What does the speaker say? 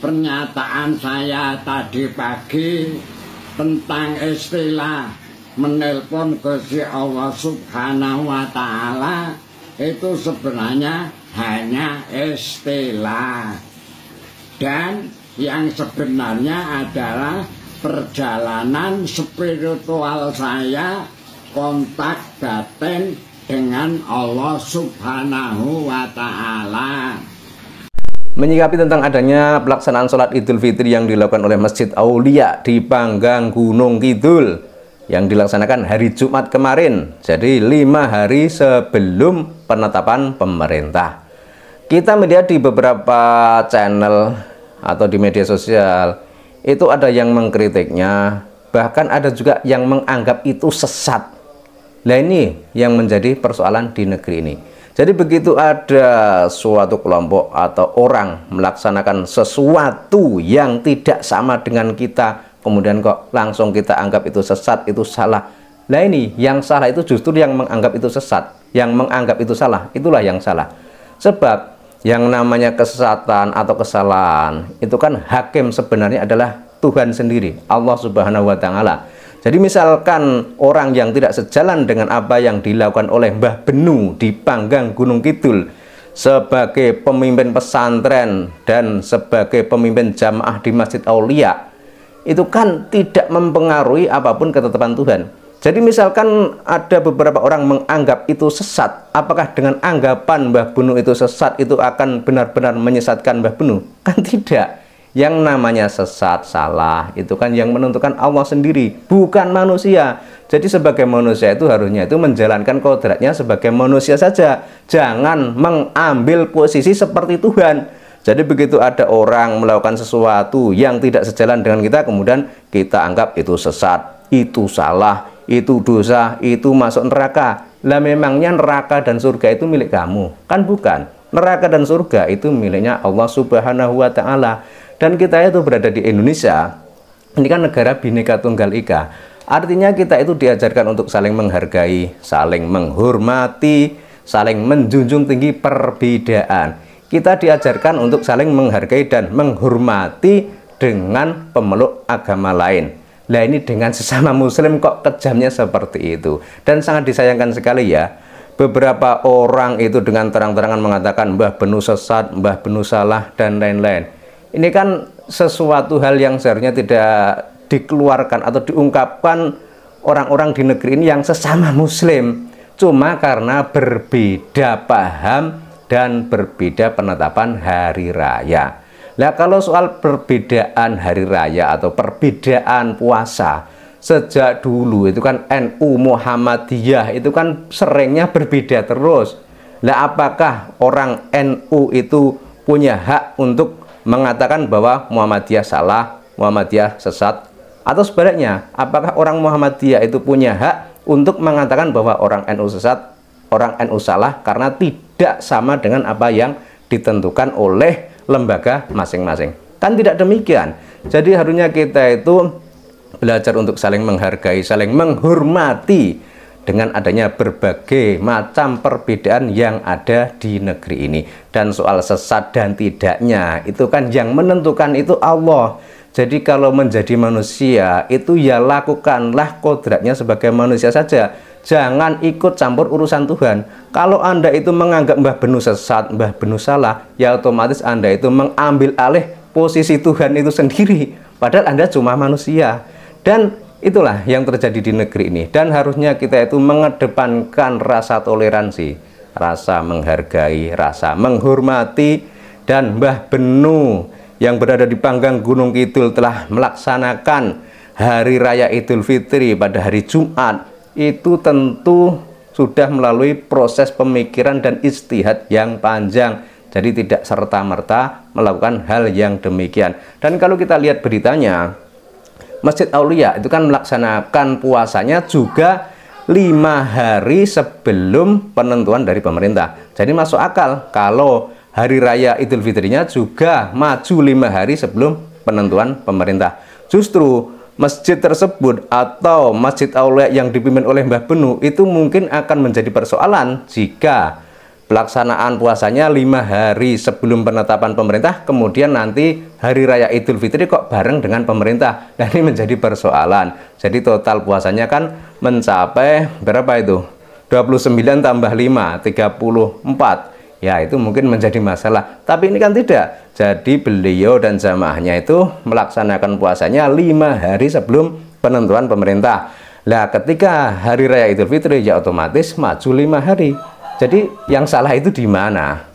pernyataan saya tadi pagi tentang istilah menelpon Gusti Allah Subhanahu wa Ta'ala itu sebenarnya hanya istilah, dan yang sebenarnya adalah perjalanan spiritual saya, kontak batin dengan Allah Subhanahu wa Ta'ala. Menyikapi tentang adanya pelaksanaan sholat Idul Fitri yang dilakukan oleh Masjid Aulia di Panggang Gunung Kidul yang dilaksanakan hari Jumat kemarin, jadi 5 hari sebelum penetapan pemerintah. Kita melihat di beberapa channel atau di media sosial itu ada yang mengkritiknya, bahkan ada juga yang menganggap itu sesat. Nah, ini yang menjadi persoalan di negeri ini. Jadi begitu ada suatu kelompok atau orang melaksanakan sesuatu yang tidak sama dengan kita, kemudian kok langsung kita anggap itu sesat, itu salah. Nah, ini yang salah itu justru yang menganggap itu sesat, yang menganggap itu salah, itulah yang salah. Sebab yang namanya kesesatan atau kesalahan itu kan hakim sebenarnya adalah Tuhan sendiri, Allah Subhanahu wa Ta'ala. Jadi misalkan orang yang tidak sejalan dengan apa yang dilakukan oleh Mbah Benu di Panggang Gunung Kidul sebagai pemimpin pesantren dan sebagai pemimpin jamaah di Masjid Aulia, itu kan tidak mempengaruhi apapun ketetapan Tuhan. Jadi misalkan ada beberapa orang menganggap itu sesat, apakah dengan anggapan Mbah Benu itu sesat itu akan benar-benar menyesatkan Mbah Benu? Kan tidak. Yang namanya sesat, salah, itu kan yang menentukan Allah sendiri, bukan manusia. Jadi sebagai manusia itu harusnya itu menjalankan kodratnya sebagai manusia saja, jangan mengambil posisi seperti Tuhan. Jadi begitu ada orang melakukan sesuatu yang tidak sejalan dengan kita, kemudian kita anggap itu sesat, itu salah, itu dosa, itu masuk neraka. Lah memangnya neraka dan surga itu milik kamu? Kan bukan. Neraka dan surga itu miliknya Allah Subhanahu wa Ta'ala. Dan kita itu berada di Indonesia, ini kan negara Bhinneka Tunggal Ika. Artinya kita itu diajarkan untuk saling menghargai, saling menghormati, saling menjunjung tinggi perbedaan. Kita diajarkan untuk saling menghargai dan menghormati dengan pemeluk agama lain. Nah, ini dengan sesama muslim kok kejamnya seperti itu. Dan sangat disayangkan sekali ya, beberapa orang itu dengan terang-terangan mengatakan Mbah Benu sesat, Mbah Benu salah, dan lain-lain. Ini kan sesuatu hal yang seharusnya tidak dikeluarkan atau diungkapkan orang-orang di negeri ini yang sesama muslim, cuma karena berbeda paham dan berbeda penetapan hari raya. Nah, kalau soal perbedaan hari raya atau perbedaan puasa, sejak dulu itu kan NU Muhammadiyah itu kan seringnya berbeda terus. Nah, apakah orang NU itu punya hak untuk mengatakan bahwa Muhammadiyah salah, Muhammadiyah sesat? Atau sebaliknya, apakah orang Muhammadiyah itu punya hak untuk mengatakan bahwa orang NU sesat, orang NU salah karena tidak sama dengan apa yang ditentukan oleh lembaga masing-masing? Kan tidak demikian. Jadi harusnya kita itu belajar untuk saling menghargai, saling menghormati dengan adanya berbagai macam perbedaan yang ada di negeri ini. Dan soal sesat dan tidaknya itu kan yang menentukan itu Allah. Jadi kalau menjadi manusia itu ya lakukanlah kodratnya sebagai manusia saja, jangan ikut campur urusan Tuhan. Kalau Anda itu menganggap Mbah Benu sesat, Mbah Benu salah, ya otomatis Anda itu mengambil alih posisi Tuhan itu sendiri, padahal Anda cuma manusia. Dan itulah yang terjadi di negeri ini. Dan harusnya kita itu mengedepankan rasa toleransi, rasa menghargai, rasa menghormati. Dan Mbah Benu yang berada di Panggang Gunung Kidul telah melaksanakan Hari Raya Idul Fitri pada hari Jumat, itu tentu sudah melalui proses pemikiran dan ijtihad yang panjang. Jadi tidak serta-merta melakukan hal yang demikian. Dan kalau kita lihat beritanya, Masjid Aulia itu kan melaksanakan puasanya juga 5 hari sebelum penentuan dari pemerintah. Jadi masuk akal kalau Hari Raya Idul Fitrinya juga maju 5 hari sebelum penentuan pemerintah. Justru masjid tersebut atau Masjid Aulia yang dipimpin oleh Mbah Benu itu mungkin akan menjadi persoalan jika pelaksanaan puasanya 5 hari sebelum penetapan pemerintah, kemudian nanti hari raya Idul Fitri kok bareng dengan pemerintah. Dan ini menjadi persoalan. Jadi total puasanya kan mencapai berapa itu? 29 tambah 5, 34. Ya, itu mungkin menjadi masalah. Tapi ini kan tidak. Jadi beliau dan jamaahnya itu melaksanakan puasanya 5 hari sebelum penentuan pemerintah. Nah, ketika hari raya Idul Fitri ya otomatis maju 5 hari. Jadi yang salah itu di mana?